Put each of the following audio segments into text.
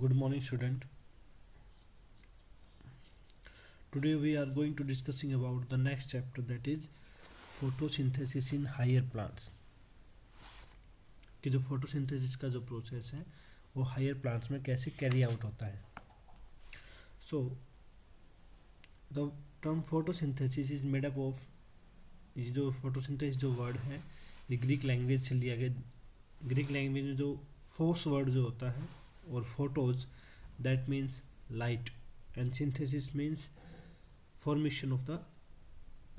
Good morning, student. Today we are going to discussing about the next chapter, that is photosynthesis in higher plants. कि जो photosynthesis का जो process है वो higher plants में कैसे कैरी आउट होता है. So the term photosynthesis is made up of, ये जो फोटोसिंथेसिस जो वर्ड है ये ग्रीक लैंग्वेज से लिया गया. ग्रीक लैंग्वेज में जो फोर्स वर्ड जो होता है और photos that means light and synthesis means formation of the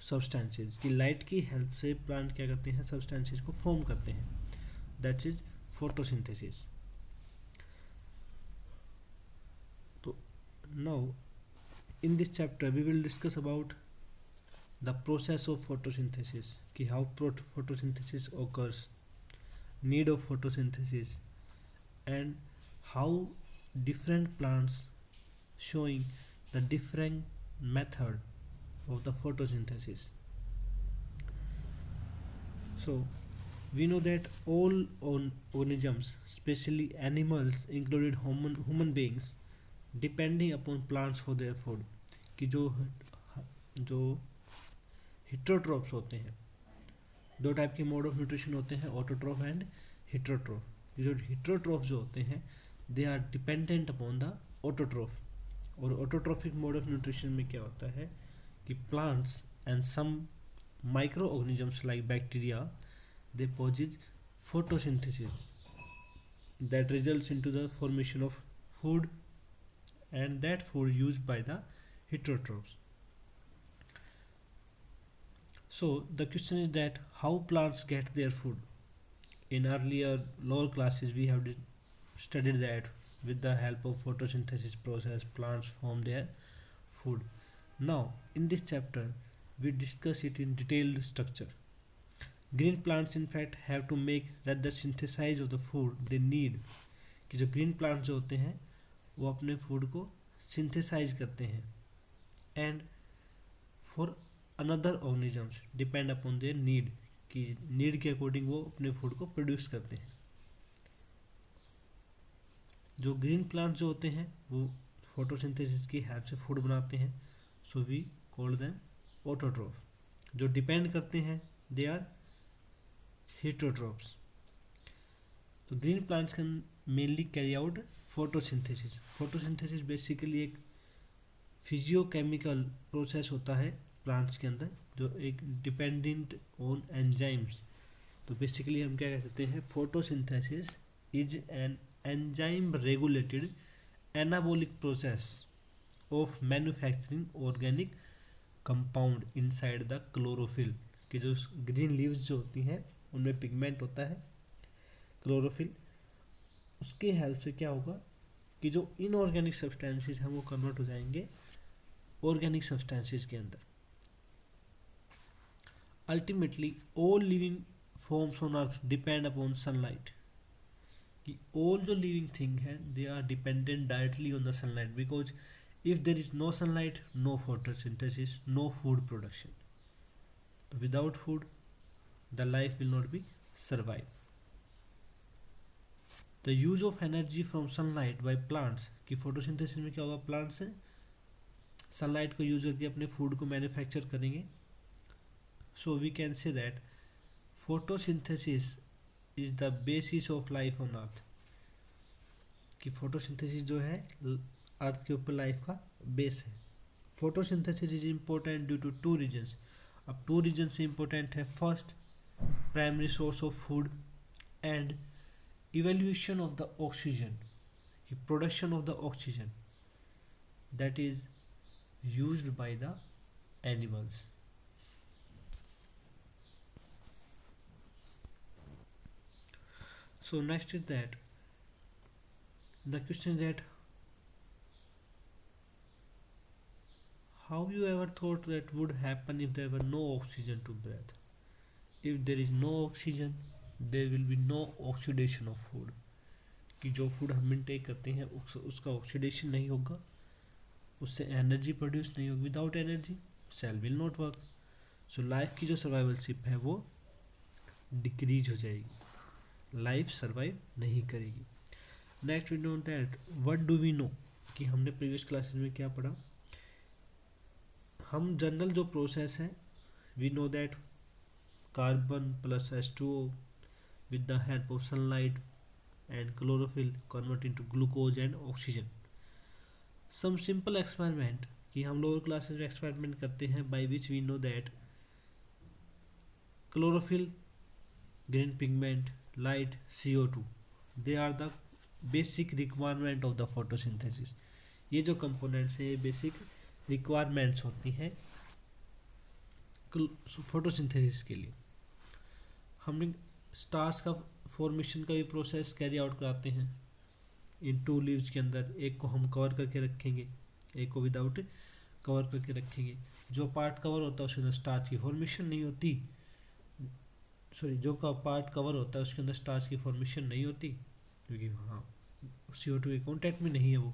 substances, कि लाइट की हेल्प से प्लांट क्या करते हैं, सब्सटेंसेस को फॉर्म करते हैं. That is photosynthesis. तो now in this chapter we will discuss about the process of photosynthesis, कि how photosynthesis occurs, need of photosynthesis, and how different plants showing the different method of the photosynthesis. So we know that all organisms, especially animals included human beings, depending upon plants for their food, कि जो हिट्रोट्रॉफ्स होते हैं, दो type के mode of nutrition होते हैं, autotroph and हिट्रोट्रॉफ. जो हिट्रोट्रॉफ जो होते हैं they are dependent upon the autotroph. और ऑटोट्रॉफिक मोड ऑफ न्यूट्रिशन में क्या होता है कि plants and some micro organisms like bacteria they possess photosynthesis that results into the formation of food, and that food used by the heterotrophs. So the question is that how plants get their food. In earlier lower classes we have studied that with the help of photosynthesis process plants form their food. Now in this chapter we discuss it in detailed structure. Green plants in fact have to make rather synthesize of the food they need, कि जो green plants जो होते हैं वो अपने food को synthesise करते हैं, and for another organisms depend upon their need, कि नीड के अकॉर्डिंग वो अपने फूड को प्रोड्यूस करते हैं. जो ग्रीन प्लांट जो होते हैं वो फोटोसिंथेसिस की हेल्प से फूड बनाते हैं, so we call them autotroph. जो डिपेंड करते हैं दे आर हेटरोट्रॉफ्स. तो green plants can mainly carry out photosynthesis. Photosynthesis basically एक फिजियोकेमिकल प्रोसेस होता है प्लांट्स के अंदर जो एक डिपेंडेंट ऑन एंजाइम्स. तो बेसिकली हम क्या कह सकते हैं, photosynthesis is an enzyme regulated anabolic process of manufacturing organic compound inside the chlorophyll. कि जो ग्रीन लीव्स जो होती हैं उनमें पिगमेंट होता है क्लोरोफिल, उसके हेल्प से क्या होगा कि जो इनऑर्गेनिक सब्सटेंसेस हैं वो कन्वर्ट हो जाएंगे ऑर्गेनिक सब्सटेंसेस के अंदर. Ultimately all living forms on earth depend upon sunlight, कि ऑल जो लिविंग थिंग है they are dependent directly on the sunlight, because if there is no sunlight no photosynthesis no food production. तो without food the life will not be survive. The use of energy from sunlight by plants, कि photosynthesis में क्या होगा, plants से sunlight को use करके अपने food को मैन्युफैक्चर करेंगे. So we can say that photosynthesis is the basis of life on earth, कि फोटोसिंथेसिस जो है अर्थ के ऊपर लाइफ का बेस है. Photosynthesis is important due to two reasons. अब टू रीजन से इम्पोर्टेंट है, first primary source of food and evaluation of the oxygen, production of the oxygen that is used by the animals. So next is that the question is that how you ever thought that would happen if there were no oxygen to breathe. If there is no oxygen there will be no oxidation of food, कि जो food हम intake करते हैं उसका oxidation नहीं होगा, उससे energy produce नहीं होगी. Without energy cell will not work. So life की जो सर्वाइवलशिप है वो डिक्रीज हो जाएगी, लाइफ सर्वाइव नहीं करेगी. Next we know that what do we know, कि हमने प्रीवियस क्लासेस में क्या पढ़ा। हम जनरल जो प्रोसेस है, we know that carbon plus H2O with the help of sunlight and chlorophyll convert into glucose and oxygen. Some simple experiment कि हम लोअर क्लासेस में एक्सपेरिमेंट करते हैं by which we know that chlorophyll, green pigment, light, CO2 they are the basic requirement of the photosynthesis. ये जो components हैं ये basic requirements होती हैं फोटोसिंथेसिस के लिए। हमने स्टार्स का फॉर्मेशन का भी प्रोसेस कैरी आउट कराते हैं इन 2 लीव्स के अंदर। एक को हम कवर करके रखेंगे, एक को विदाउट कवर करके रखेंगे। जो पार्ट कवर होता है उसके अंदर स्टार्च की फॉर्मेशन नहीं होती, सॉरी जो का पार्ट कवर होता है उसके अंदर स्टार्च की फॉर्मेशन नहीं होती, क्योंकि वहाँ CO2 के कॉन्टैक्ट में नहीं है वो,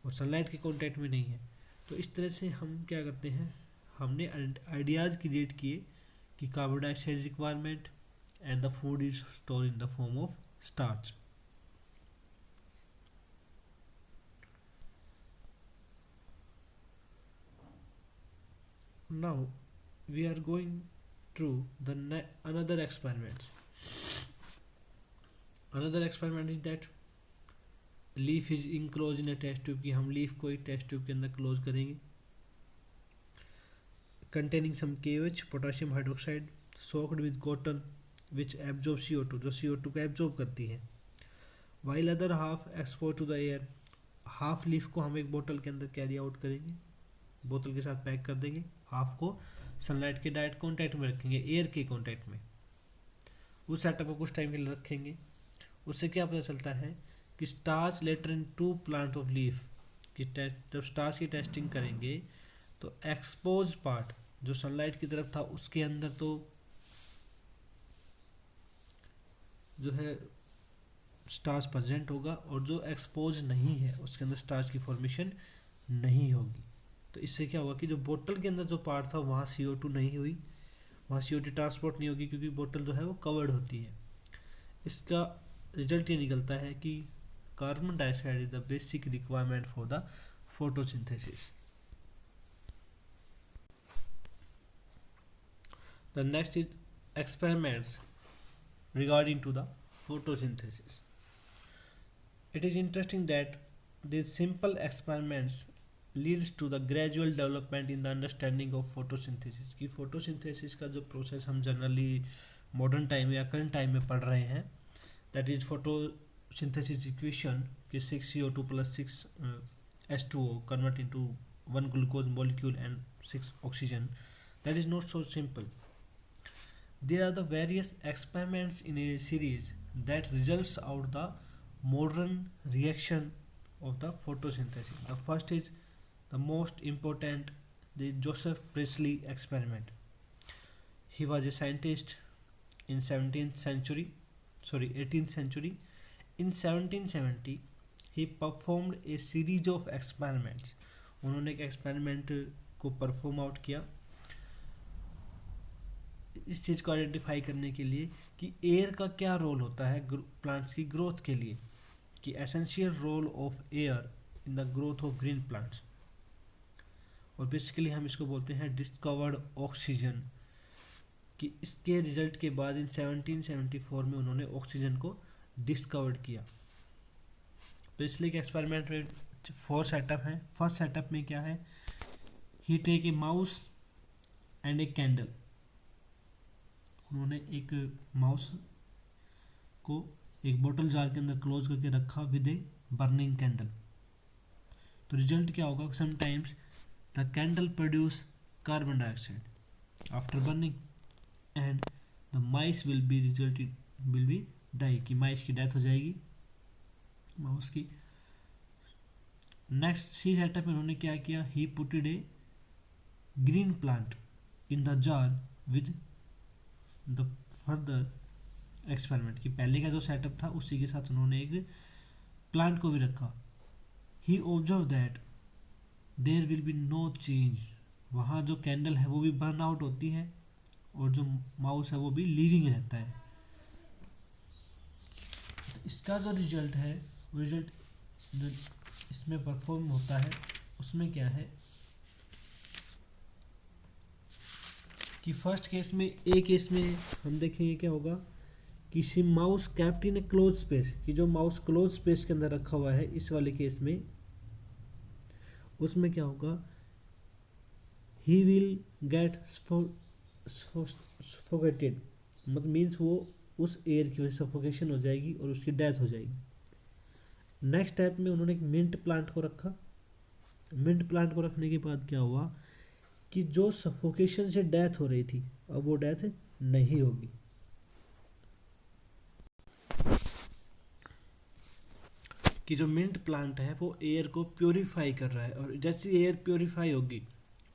और सनलाइट के कॉन्टैक्ट में नहीं है। तो इस तरह से हम क्या करते हैं, हमने आइडियाज़ क्रिएट किए कि carbon dioxide requirement and the food is stored in the form of starch. Now we are going through the another experiment. Another experiment is that leaf is enclosed in a test tube, कि हम leaf को एक test tube के अंदर close करेंगे, containing some KOH potassium hydroxide soaked with cotton which absorb CO2, जो CO2 को absorb करती है। while other half export to the air, half leaf को हम एक बोतल के अंदर कैरी आउट करेंगे, बोतल के साथ पैक कर देंगे, हाफ को सनलाइट के डायरेक्ट कांटेक्ट में रखेंगे, एयर के कांटेक्ट में। उस सेटअप को कुछ टाइम के लिए रखेंगे। उससे क्या पता चलता है कि starch later in 2 plant of leaf, कि जब स्टार्च की टेस्टिंग करेंगे तो एक्सपोज पार्ट जो सनलाइट की तरफ था उसके अंदर तो जो है स्टार्च प्रेजेंट होगा, और जो एक्सपोज नहीं है उसके अंदर स्टार्च की फॉर्मेशन नहीं होगी। तो इससे क्या होगा कि जो बोतल के अंदर जो पार्ट था वहाँ CO2 नहीं हुई, वहाँ CO2 ट्रांसपोर्ट नहीं होगी, क्योंकि बोतल जो है वो कवर्ड होती है। इसका रिजल्ट ये निकलता है कि carbon dioxide is the basic requirement for the photosynthesis. The next is experiments regarding to the photosynthesis. It is interesting that these simple experiments leads to the gradual development in the understanding of photosynthesis, कि photosynthesis का जो process हम generally modern time या current time में पढ़ रहे हैं, that is photosynthesis equation कि 6CO2 plus 6 H2O convert into 1 glucose molecule and 6 oxygen, that is not so simple. There are the various experiments in a series that results out the modern reaction of the photosynthesis. The first is the most important, the Joseph Priestley experiment. He was a scientist in 18th century. In 1770 he performed a series of experiments. उन्होंने एक experiment को perform out किया इस चीज़ को identify करने के लिए कि एयर का क्या रोल होता है प्लांट्स की ग्रोथ के लिए, कि essential role of air in the growth of green plants. और बेसिकली हम इसको बोलते हैं डिस्कवर्ड ऑक्सीजन, कि इसके रिजल्ट के बाद इन 1774 में उन्होंने ऑक्सीजन को डिस्कवर्ड किया। पिछले के एक्सपेरिमेंट में 4 सेटअप हैं। फर्स्ट सेटअप में क्या है, he take a mouse and a candle. उन्होंने एक माउस को एक बोतल जार के अंदर क्लोज करके रखा विद ए बर्निंग कैंडल। तो रिजल्ट क्या होगा, sometimes the candle produce carbon dioxide after burning and the mice will be die, कि माइस की डेथ हो जाएगी माउस की। नेक्स्ट सी सेटअप में उन्होंने क्या किया, he putted a green plant in the jar with the further experiment, कि पहले का जो सेटअप था उसी के साथ उन्होंने एक प्लांट को भी रखा। He observe that there will be no change, वहाँ जो कैंडल है वो भी बर्न आउट होती है और जो माउस है वो भी लिविंग रहता है। तो इसका जो रिजल्ट है रिजल्ट जो इसमें परफॉर्म होता है उसमें क्या है कि फर्स्ट केस में, ए केस में हम देखेंगे क्या होगा, किसी mouse kept in A close space, कि जो माउस क्लोज स्पेस के अंदर रखा हुआ है, इस वाले केस में उसमें क्या होगा, ही विल गेट सफोकेटेड, मतलब मीन्स वो उस एयर की वजह से सफोकेशन हो जाएगी और उसकी डेथ हो जाएगी। नेक्स्ट स्टेप में उन्होंने एक मिंट प्लांट को रखा। मिंट प्लांट को रखने के बाद क्या हुआ कि जो सफोकेशन से डेथ हो रही थी, अब वो डेथ नहीं होगी। कि जो मिंट प्लांट है वो एयर को प्योरीफाई कर रहा है, और जैसे एयर प्योरीफाई होगी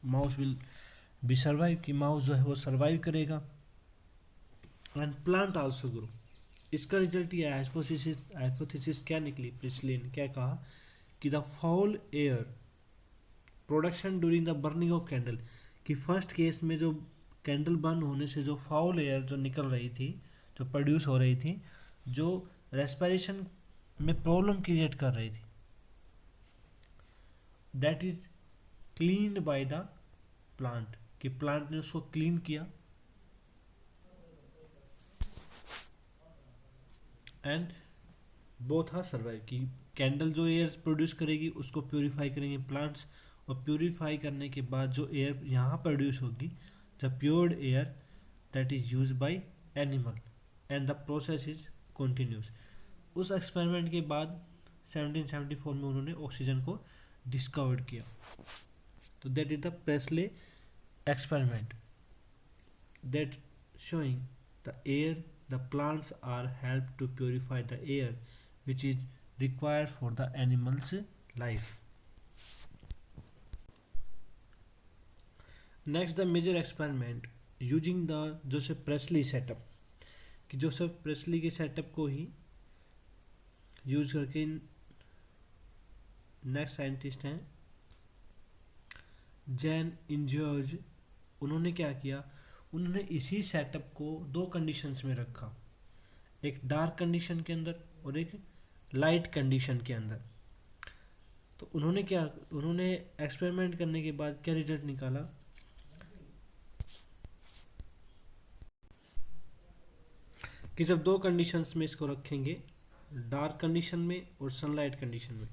माउस विल बी सर्वाइव, कि माउस जो है वो सर्वाइव करेगा एंड प्लांट आल्सो ग्रो। इसका रिजल्ट ये हाइपोथेसिस क्या निकली, प्रिस्ली ने क्या कहा कि the foul air production during the burning of candle, कि फर्स्ट केस में जो कैंडल बर्न होने से जो फाउल एयर जो निकल रही थी, जो प्रोड्यूस हो रही थी, जो रेस्पिरेशन में प्रॉब्लम क्रिएट कर रही थी, that is cleaned by the plant, कि प्लांट ने उसको क्लीन किया एंड बोथ आर सर्वाइव, कि कैंडल जो एयर प्रोड्यूस करेगी उसको प्योरीफाई करेंगे प्लांट्स, और प्योरीफाई करने के बाद जो एयर यहाँ प्रोड्यूस होगी, the pured air that is use by animal and the process is continuous. उस एक्सपेरिमेंट के बाद 1774 में उन्होंने ऑक्सीजन को डिस्कवर किया। तो that is the Presley experiment that showing the air the plants are help to purify the air which is required for the animals life. Next, the major experiment using the Joseph Priestley setup, कि Joseph Presley के setup को ही use करके next scientist हैं जैन इंजर्ज, उन्होंने क्या किया, उन्होंने इसी सेटअप को दो कंडीशंस में रखा, एक डार्क कंडीशन के अंदर और एक लाइट कंडीशन के अंदर। तो उन्होंने एक्सपेरिमेंट करने के बाद क्या रिजल्ट निकाला कि जब दो कंडीशंस में इसको रखेंगे, डार्क कंडीशन में और सनलाइट कंडीशन में,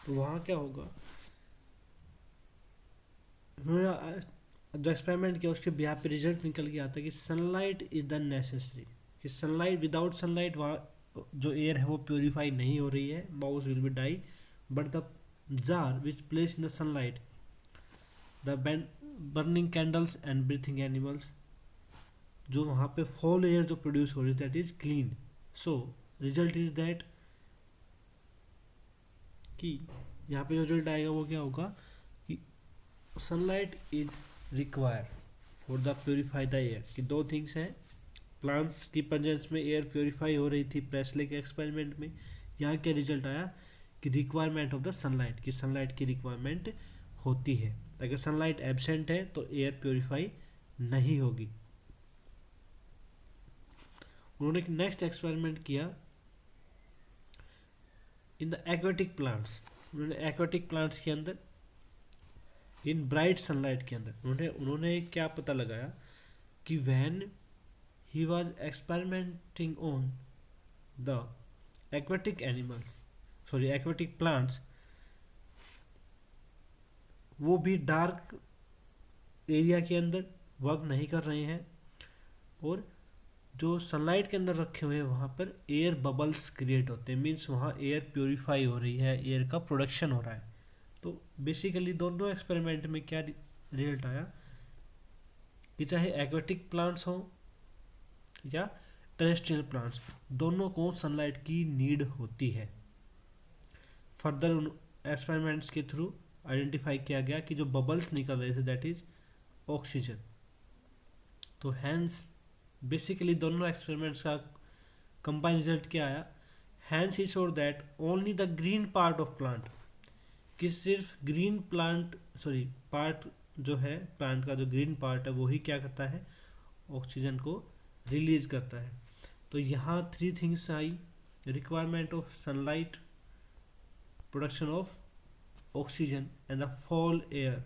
तो वहाँ क्या होगा, उन्होंने जो एक्सपेरिमेंट किया उसके यहाँ पे रिजल्ट निकल के आता है कि सनलाइट इज द नेसेसरी, कि सनलाइट, विदाउट सनलाइट वहाँ जो एयर है वो प्योरीफाई नहीं हो रही है, mouse will be die, but the jar which place in the sunlight the burning candles and breathing animals, जो वहाँ पे फॉल एयर जो प्रोड्यूस हो रही है that is clean. So result is that कि यहाँ पे जो रिजल्ट आएगा वो क्या होगा कि sunlight is require for the purify the air, कि दो थिंग्स हैं, प्लांट्स की प्रेजेंस में एयर प्योरीफाई हो रही थी प्रेस्ले के एक्सपेरिमेंट में, यहाँ क्या रिजल्ट आया कि रिक्वायरमेंट ऑफ द सनलाइट, कि सनलाइट की रिक्वायरमेंट होती है, अगर सनलाइट एब्सेंट है तो एयर प्योरीफाई नहीं होगी। उन्होंने एक नेक्स्ट एक्सपेरिमेंट किया इन द एक्वेटिक प्लांट्स, उन्होंने एक्वेटिक प्लांट्स के अंदर इन ब्राइट सनलाइट के अंदर उन्होंने क्या पता लगाया कि when he was experimenting on the aquatic animals, sorry aquatic plants, वो भी डार्क एरिया के अंदर वर्क नहीं कर रहे हैं, और जो सनलाइट के अंदर रखे हुए हैं वहाँ पर एयर बबल्स क्रिएट होते हैं, मीन्स वहाँ एयर प्योरीफाई हो रही है, एयर का प्रोडक्शन हो रहा है। तो बेसिकली दोनों एक्सपेरिमेंट में क्या रिजल्ट आया कि चाहे एक्वेटिक प्लांट्स हो या टेरेस्ट्रियल प्लांट्स, दोनों को सनलाइट की नीड होती है। फर्दर एक्सपेरिमेंट्स के थ्रू आइडेंटिफाई किया गया कि जो बबल्स निकल रहे थे दैट इज ऑक्सीजन। तो हैंस बेसिकली दोनों एक्सपेरिमेंट्स का कंबाइन रिजल्ट क्या आया, hence he showed that only the green part of plant, कि सिर्फ ग्रीन पार्ट जो है प्लांट का, जो ग्रीन पार्ट है वही क्या करता है, ऑक्सीजन को रिलीज करता है। तो यहाँ three things I, requirement of sunlight, production of oxygen and the foul air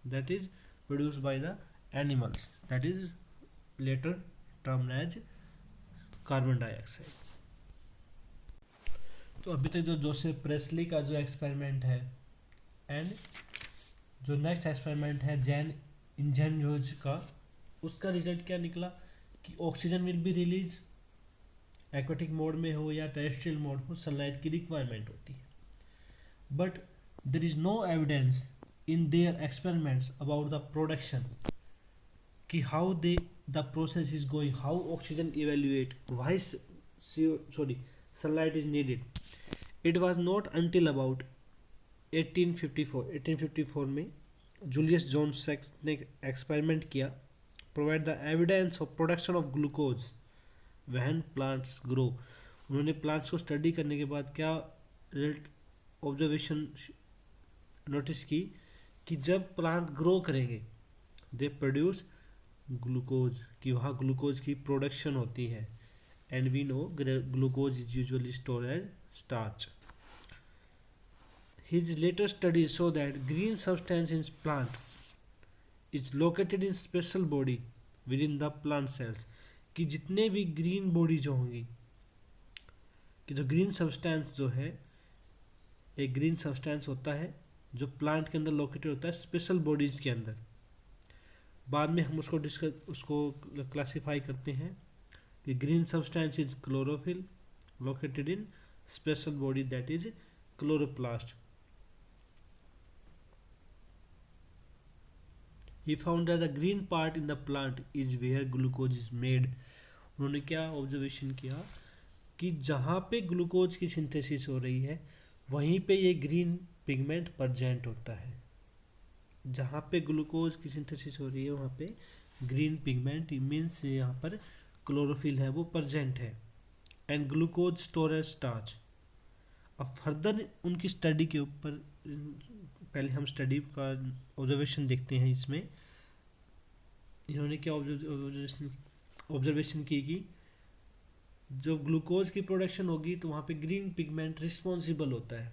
that is produced by the animals, that is later termed as carbon dioxide. तो अभी तक जो जोसेफ प्रेस्ली का जो एक्सपेरिमेंट है एंड जो नेक्स्ट एक्सपेरिमेंट है जैन इंजेनहोज का, उसका रिजल्ट क्या निकला कि oxygen will be release aquatic mode में हो या टेरेस्ट्रियल मोड हो, सनलाइट की रिक्वायरमेंट होती है। But there is no evidence in their experiments about the production कि how the process is going, how oxygen evaluate, why sunlight is needed. It was not until about 1854 में Julius John सैक्स ने experiment किया, provide the evidence of production of glucose when plants grow. उन्होंने plants को study करने के बाद क्या result observation notice की कि जब प्लांट ग्रो करेंगे दे प्रोड्यूस ग्लूकोज, कि वहाँ ग्लूकोज की प्रोडक्शन होती है। And we know glucose is usually store as starch. His latest studies show that green substance in plant is located in special body within the plant cells, कि जितने भी green body जो होंगी, कि जो green substance जो है, एक ग्रीन सब्सटेंस होता है जो प्लांट के अंदर लोकेटेड होता है स्पेशल बॉडीज के अंदर। बाद में हम उसको क्लासिफाई करते हैं कि green substance is chlorophyll located in special body that is chloroplast. He found that the green part in the plant is where glucose is made. उन्होंने क्या ऑब्जर्वेशन किया कि जहाँ पे ग्लूकोज की सिंथेसिस हो रही है वहीं पे ये ग्रीन पिगमेंट प्रेजेंट होता है। जहाँ पे ग्लूकोज की सिंथेसिस हो रही है वहाँ पे ग्रीन पिगमेंट मीन्स यहाँ पर क्लोरोफिल है वो प्रेजेंट है। And glucose storage starch. अब फर्दर उनकी स्टडी के ऊपर, पहले हम स्टडी का ऑब्जर्वेशन देखते हैं। इसमें इन्होंने क्या ऑब्जर्वेशन की कि जो ग्लूकोज की प्रोडक्शन होगी तो वहाँ पे ग्रीन पिगमेंट रिस्पॉन्सिबल होता है,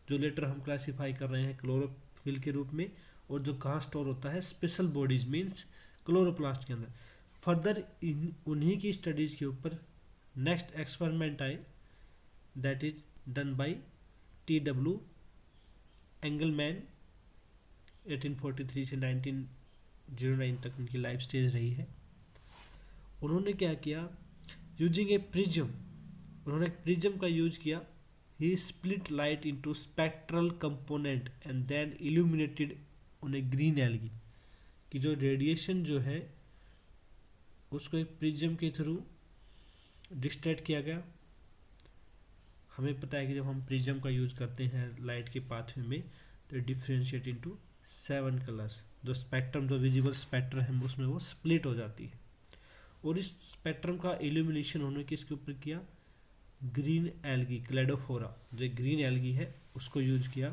जो लेटर हम क्लासिफाई कर रहे हैं क्लोरोफिल के रूप में, और जो कहाँ स्टोर होता है स्पेशल बॉडीज मीन्स क्लोरोप्लास्ट के अंदर। फर्दर उन्हीं की स्टडीज के ऊपर नेक्स्ट एक्सपेरिमेंट आए that is done by TW Engelmann. 1843 से 1909 तक उनकी लाइफ स्टेज रही है। उन्होंने क्या किया, यूजिंग ए प्रिज्म, उन्होंने प्रिज्म का यूज किया। He split light into spectral component and then illuminated on a green algae, कि जो रेडिएशन जो है उसको एक प्रिज्म के थ्रू डिस्ट्रैक्ट किया गया। हमें पता है कि जब हम प्रिज्म का यूज करते हैं लाइट के पाथवे में तो डिफ्रेंशिएट इनटू 7 कलर्स, जो स्पेक्ट्रम जो विजिबल स्पेक्ट्रम है उसमें वो स्प्लिट हो जाती है। और इस स्पेक्ट्रम का इल्यूमिनेशन उन्होंने किसके ऊपर किया, ग्रीन एल्गी क्लेडोफोरा, जो ग्रीन एल्गी है उसको यूज किया।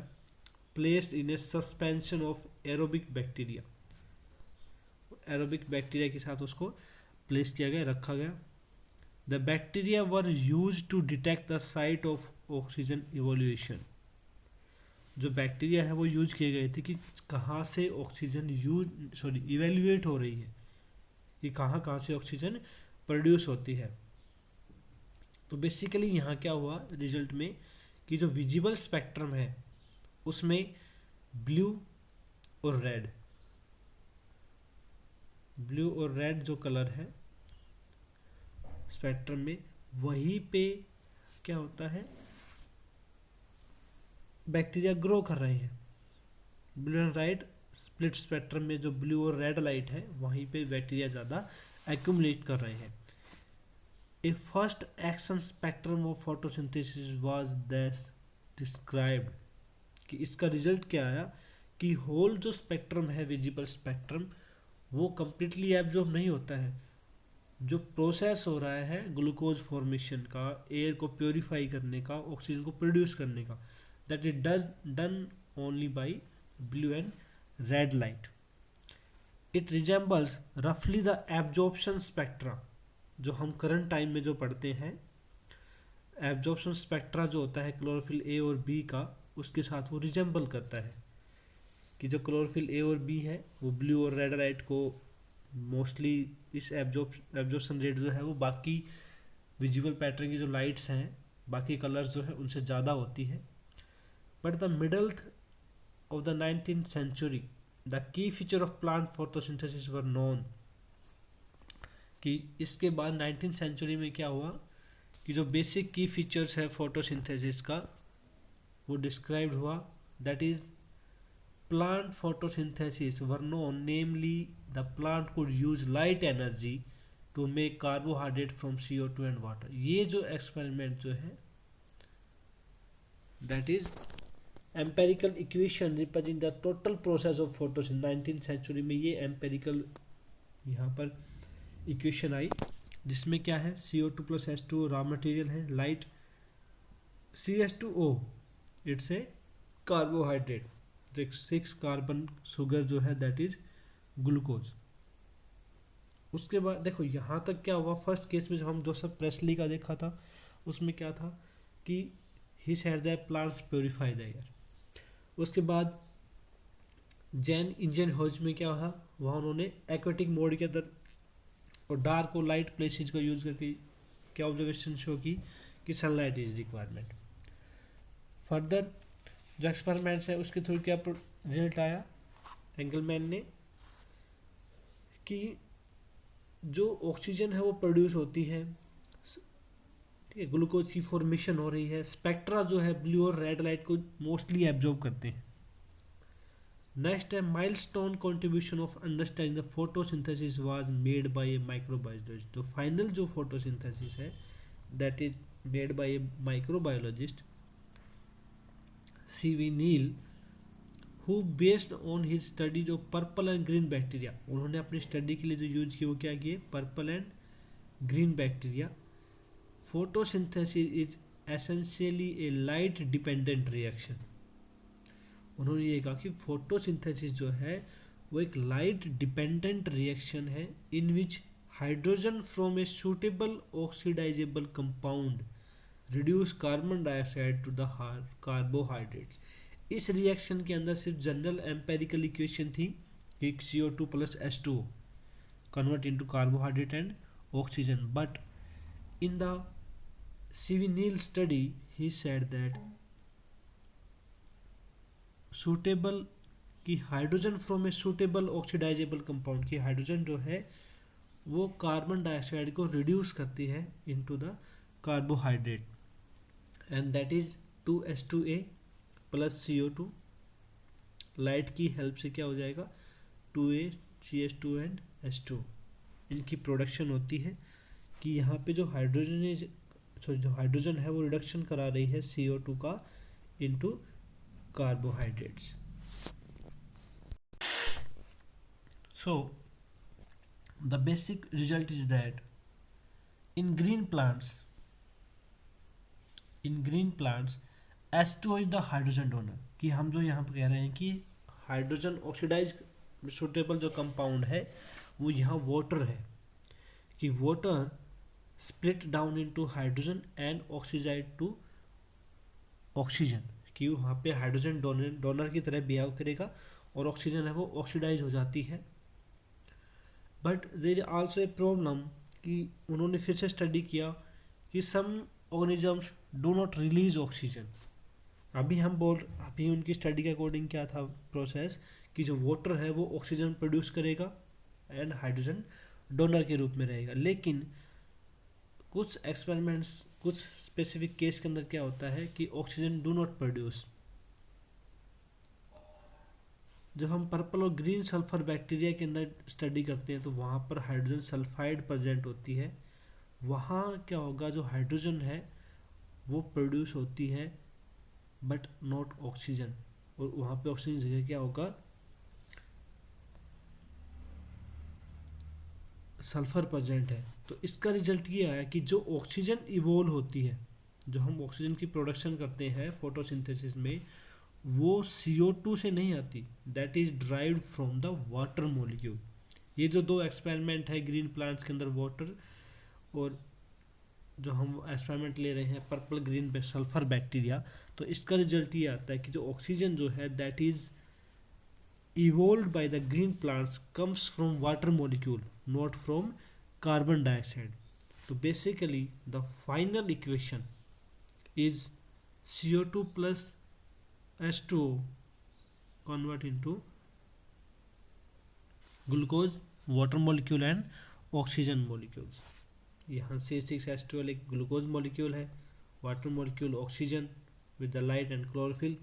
Placed in a suspension of aerobic bacteria, aerobic bacteria के साथ उसको प्लेस किया गया, रखा गया। The bacteria were used to detect the site of oxygen evolution. जो बैक्टीरिया है वो यूज किए गए थे कि कहाँ से ऑक्सीजन इवेल्युएट हो रही है, कि कहाँ से ऑक्सीजन प्रोड्यूस होती है। तो बेसिकली यहाँ क्या हुआ रिजल्ट में कि जो विजिबल स्पेक्ट्रम है उसमें ब्लू और रेड जो कलर है स्पेक्ट्रम में, वहीं पे क्या होता है बैक्टीरिया ग्रो कर रहे हैं। Blue and red split spectrum में जो ब्लू और रेड लाइट है वहीं पे बैक्टीरिया ज़्यादा एक्यूमुलेट कर रहे हैं। A first action spectrum of photosynthesis was thus described, कि इसका रिजल्ट क्या आया कि होल जो स्पेक्ट्रम है विजिबल स्पेक्ट्रम वो कम्प्लीटली एब्जॉर्ब नहीं होता है। जो प्रोसेस हो रहा है ग्लूकोज फॉर्मेशन का, एयर को प्योरीफाई करने का, ऑक्सीजन को प्रोड्यूस करने का, that is done only by blue and red light. It resembles रफली द एब्जॉर्प्शन स्पेक्ट्रा, जो हम करंट टाइम में जो पढ़ते हैं एब्जॉर्प्शन स्पेक्ट्रा जो होता है क्लोरोफिल ए और बी का, उसके साथ वो रिजेंबल करता है कि जो क्लोरोफिल ए और बी है वो ब्लू और रेड लाइट को मोस्टली इस एब्जॉर्प्शन रेट जो है वो बाकी विजुअल पैटर्न की जो लाइट्स हैं बाकी कलर्स जो है उनसे ज़्यादा होती है. But the middle of the 19th century the key feature of plant photosynthesis were known. कि इसके बाद 19th century में क्या हुआ कि जो बेसिक की फीचर्स है फोटोसिंथेसिस का वो डिस्क्राइब्ड हुआ. That is plant photosynthesis were known, namely the plant could use light energy to make carbohydrate from CO2 and water. ये जो एक्सपेरिमेंट जो है that is empirical equation represent the total process of photosynthesis. 19th century में ये empirical यहाँ पर equation आई जिसमें क्या है CO2 plus H2 raw material है, light CH2O it's a carbohydrate, 6 carbon sugar जो है दैट इज ग्लूकोज. उसके बाद देखो यहाँ तक क्या हुआ. फर्स्ट केस में जो हम जोसेफ प्रेस्ली का देखा था उसमें क्या था कि ही said that plants purify the air. उसके बाद जैन इंजन हॉज में क्या हुआ, वहाँ उन्होंने एक्वेटिक मोड के अंदर और डार्क और लाइट प्लेसेस का यूज़ करके क्या ऑब्जर्वेशन शो की कि सनलाइट इज रिक्वायरमेंट. फर्दर जो एक्सपेरिमेंट्स है उसके थ्रू क्या रिजल्ट आया एंगलमैन ने कि जो ऑक्सीजन है वो प्रोड्यूस होती है, ठीक है, ग्लूकोज की फॉर्मेशन हो रही है, स्पेक्ट्रा जो है ब्लू और रेड लाइट को मोस्टली एब्जॉर्ब करते हैं. नेक्स्ट है milestone contribution of understanding the photosynthesis was made by a microbiologist. तो फाइनल जो फोटोसिंथेसिस है that is made by a microbiologist CV Niel, who based on his study जो purple and green bacteria. उन्होंने अपनी study के लिए जो use किया वो क्या किए, purple and green bacteria. Photosynthesis is essentially A light dependent reaction. उन्होंने ये कहा कि फोटोसिंथेसिस जो है वो एक लाइट डिपेंडेंट रिएक्शन है in which hydrogen from a suitable oxidizable compound reduce carbon dioxide to the carbohydrates. इस रिएक्शन के अंदर सिर्फ जनरल एम्पेरिकल इक्वेशन थी कि CO2 plus H2O convert into carbohydrate and oxygen. But in the CV Niel study he said that suitable कि hydrogen from a suitable oxidizable compound की hydrogen जो है वो कार्बन डाइऑक्साइड को रिड्यूस करती है into the carbohydrate and that is 2H2A plus CO2. Light की help से क्या हो जाएगा 2A एंड H2 इनकी प्रोडक्शन होती है कि यहाँ पे जो हाइड्रोजन है वो रिडक्शन करा रही है CO2 का into carbohydrates. So the basic result is that in green plants H2O is the hydrogen donor. कि हम जो यहाँ पर कह रहे हैं कि हाइड्रोजन ऑक्सीडाइज सुटेबल जो कंपाउंड है वो यहाँ वाटर है कि water split down into hydrogen and oxidize to oxygen, कि वहाँ पे हाइड्रोजन डोनर की तरह बिहेव करेगा और ऑक्सीजन है वो ऑक्सीडाइज हो जाती है. But there is also a problem कि उन्होंने फिर से स्टडी किया कि some organisms do not release oxygen. अभी उनकी स्टडी के अकॉर्डिंग क्या था प्रोसेस कि जो वाटर है वो ऑक्सीजन प्रोड्यूस करेगा एंड हाइड्रोजन डोनर के रूप में रहेगा. लेकिन कुछ एक्सपेरिमेंट्स कुछ स्पेसिफिक केस के अंदर क्या होता है कि ऑक्सीजन डू नॉट प्रोड्यूस. जब हम पर्पल और ग्रीन सल्फर बैक्टीरिया के अंदर स्टडी करते हैं तो वहाँ पर हाइड्रोजन सल्फाइड प्रेजेंट होती है. वहाँ क्या होगा जो हाइड्रोजन है वो प्रोड्यूस होती है बट नॉट ऑक्सीजन, और वहाँ पे ऑक्सीजन जगह क्या होगा सल्फर प्रेजेंट है. तो इसका रिजल्ट ये आया कि जो ऑक्सीजन इवोल्व होती है, जो हम ऑक्सीजन की प्रोडक्शन करते हैं फोटोसिंथेसिस में, वो CO2 से नहीं आती, that is derived from the water molecule. ये जो दो एक्सपेरिमेंट है ग्रीन प्लांट्स के अंदर वाटर और जो हम एक्सपेरिमेंट ले रहे हैं पर्पल ग्रीन पे सल्फर बैक्टीरिया, तो इसका रिजल्ट ये आता है कि जो ऑक्सीजन जो है that is evolved by the green plants comes from water molecule, not from carbon dioxide. So basically the final equation is CO2 plus H2O convert into glucose, water molecule and oxygen molecules. यहाँ C6H12 एक glucose molecule है, water molecule oxygen with the light and chlorophyll.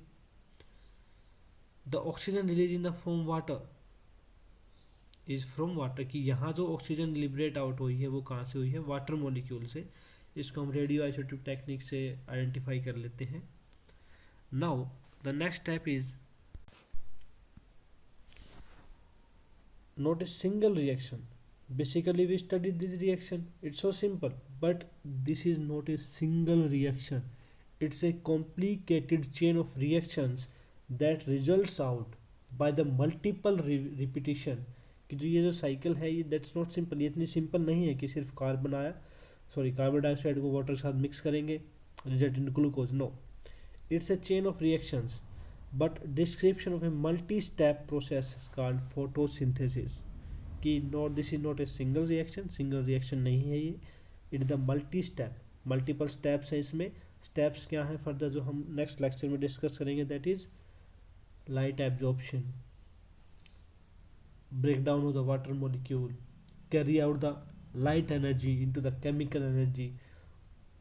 The oxygen released in the form water is from water, कि यहाँ जो oxygen liberate out हुई है वो कहाँ से हुई है, वाटर मॉलिक्यूल से. इसको हम रेडियो आइसोटोप टेक्निक से आइडेंटिफाई कर लेते हैं. Now the next step is not a single reaction. Basically we studied this reaction, it's so simple, but this is not a single reaction, it's a complicated chain of reactions that results out by the multiple repetition. कि जो ये जो cycle है ये that's not simple, ये इतनी simple नहीं है कि सिर्फ कार्बन कार्बन डाइऑक्साइड को वाटर के साथ मिक्स करेंगे result in glucose. No, it's a chain of reactions, but description of a multi-step process is called photosynthesis. कि not this is not a single reaction नहीं है ये, it is the multi-step, multiple steps है इसमें. steps क्या है further जो हम नेक्स्ट लेक्चर में डिस्कस करेंगे, that is light absorption, breakdown of the water molecule, carry out the light energy into the chemical energy,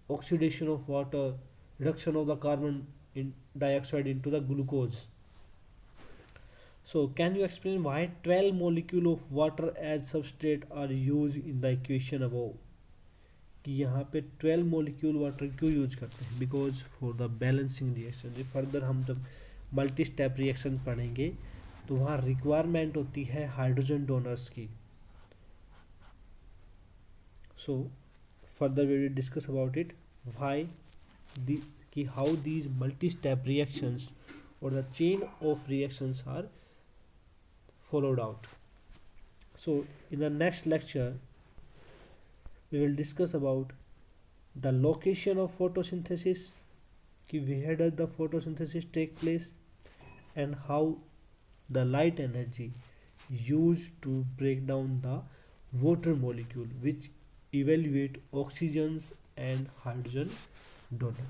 oxidation of water, reduction of the carbon dioxide into the glucose. So can you explain why 12 molecule of water as substrate are used in the equation above? कि यहाँ पे 12 molecule water क्यों use करते हैं? Because for the balancing reaction. जो further हम जब multi step reaction पढ़ेंगे तो वहाँ रिक्वायरमेंट होती है हाइड्रोजन डोनर्स की. So further we will discuss about it, why the कि how these multi-step reactions or the chain of reactions are followed out. So in the next lecture we will discuss about the location of photosynthesis, कि where does the photosynthesis take place, and how the light energy used to break down the water molecule which evaluate oxygens and hydrogen donor.